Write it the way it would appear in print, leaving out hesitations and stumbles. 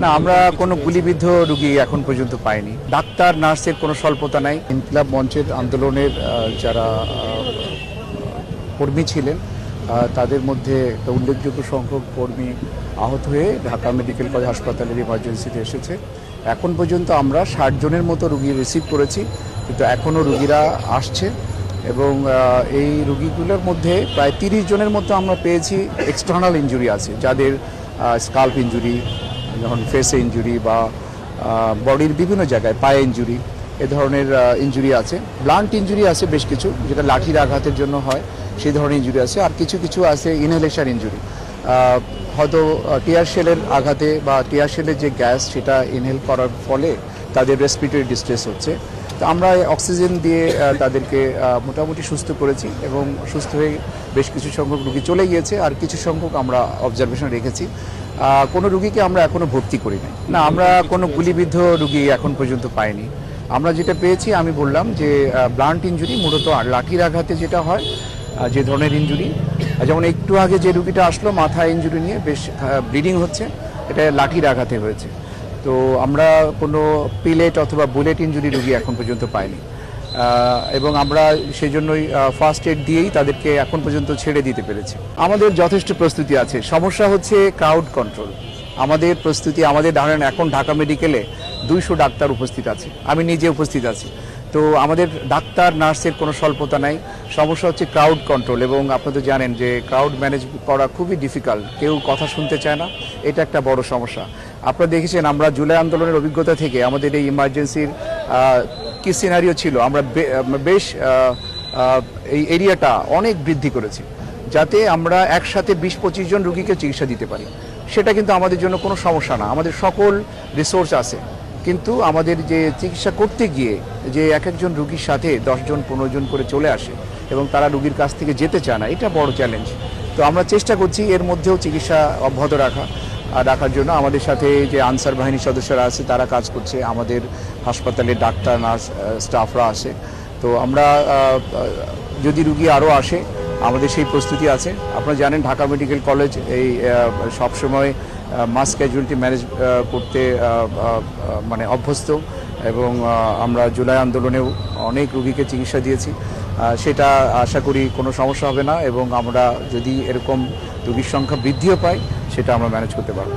না, আমরা কোনো গুলিবিদ্ধ রোগী এখন পর্যন্ত পাইনি। ডাক্তার নার্সের কোনো স্বল্পতা নাই। ইনকিলাব মঞ্চের আন্দোলনের যারা কর্মী ছিলেন তাদের মধ্যে একটা উল্লেখযোগ্য সংখ্যক কর্মী আহত হয়ে ঢাকা মেডিকেল কলেজ হাসপাতালের ইমার্জেন্সিতে এসেছে। এখন পর্যন্ত আমরা 60 জনের মতো রোগী রিসিভ করেছি, কিন্তু এখনও রোগীরা আসছে এবং এই রোগীগুলোর মধ্যে প্রায় 30 জনের মতো আমরা পেয়েছি এক্সটার্নাল ইনজুরি আছে, যাদের স্কাল্প ইনজুরি, যখন ফেসে ইনজুরি বা বডির বিভিন্ন জায়গায় পায়ে ইনজুরি, এ ধরনের ইনজুরি আছে। ব্লান্ট ইনজুরি আছে বেশ কিছু, যেটা লাঠির আঘাতের জন্য হয়, সেই ধরনের ইনজুরি আছে। আর কিছু কিছু আছে ইনহেলেশন ইনজুরি, হয়তো টিয়ার সেলের আঘাতে বা টিয়ার সেলের যে গ্যাস সেটা ইনহেল করার ফলে তাদের রেসপিরেটরি ডিস্ট্রেস হচ্ছে। তো আমরা অক্সিজেন দিয়ে তাদেরকে মোটামুটি সুস্থ করেছি এবং সুস্থ হয়ে বেশ কিছু সংখ্যক রোগী চলে গিয়েছে, আর কিছু সংখ্যক আমরা অবজারভেশন রেখেছি। কোনো রুগীকে আমরা এখনও ভর্তি করি নাই। না, আমরা কোনো গুলিবিদ্ধ রুগী এখন পর্যন্ত পাইনি। আমরা যেটা পেয়েছি, আমি বললাম যে ব্লান্ট ইনজুরি, মূলত লাঠির আঘাতে যেটা হয়, যে ধরনের ইনজুরি, যেমন একটু আগে যে রুগীটা আসলো মাথায় ইনজুরি নিয়ে বেশ ব্লিডিং হচ্ছে, এটা লাঠির আঘাতে হয়েছে। তো আমরা কোনো পিলেট অথবা বুলেট ইনজুরি রুগী এখন পর্যন্ত পাইনি এবং আমরা সেই জন্যই ফার্স্ট এড দিয়েই তাদেরকে এখন পর্যন্ত ছেড়ে দিতে পেরেছি। আমাদের যথেষ্ট প্রস্তুতি আছে। সমস্যা হচ্ছে ক্রাউড কন্ট্রোল। আমাদের প্রস্তুতি, আমাদের ধরেন এখন ঢাকা মেডিকেলে 200 ডাক্তার উপস্থিত আছে, আমি নিজে উপস্থিত আছি। তো আমাদের ডাক্তার নার্সের কোনো স্বল্পতা নাই। সমস্যা হচ্ছে ক্রাউড কন্ট্রোল, এবং আপনি তো জানেন যে ক্রাউড ম্যানেজ করা খুবই ডিফিকাল্ট, কেউ কথা শুনতে চায় না, এটা একটা বড় সমস্যা। আপনারা দেখেছেন আমরা জুলাই আন্দোলনের অভিজ্ঞতা থেকে আমাদের এই ইমার্জেন্সির কি সিনারিও ছিল, আমরা বেশ এই এরিয়াটা অনেক বৃদ্ধি করেছি, যাতে আমরা একসাথে 20-25 জন রুগীকে চিকিৎসা দিতে পারি। সেটা কিন্তু আমাদের জন্য কোনো সমস্যা না, আমাদের সকল রিসোর্স আছে। কিন্তু আমাদের যে চিকিৎসা করতে গিয়ে যে এক একজন রুগীর সাথে 10 জন 15 জন করে চলে আসে এবং তারা রুগীর কাছ থেকে যেতে চায় না, এটা বড় চ্যালেঞ্জ। তো আমরা চেষ্টা করছি এর মধ্যেও চিকিৎসা অব্যাহত রাখার জন্য। আমাদের সাথে যে আনসার বাহিনীর সদস্যরা আছে তারা কাজ করছে, আমাদের হাসপাতালে ডাক্তার নার্স স্টাফরা আসে। তো আমরা যদি রুগী আরও আসে, আমাদের সেই প্রস্তুতি আছে। আপনারা জানেন ঢাকা মেডিকেল কলেজ এই সবসময় মাস ক্যাজুয়ালিটি ম্যানেজ করতে মানে অভ্যস্ত, এবং আমরা জুলাই আন্দোলনেও অনেক রুগীকে চিকিৎসা দিয়েছি। সেটা আশা করি কোনো সমস্যা হবে না, এবং আমরা যদি এরকম রুগীর সংখ্যা বৃদ্ধিও পাই, সেটা আমরা ম্যানেজ করতে পারব।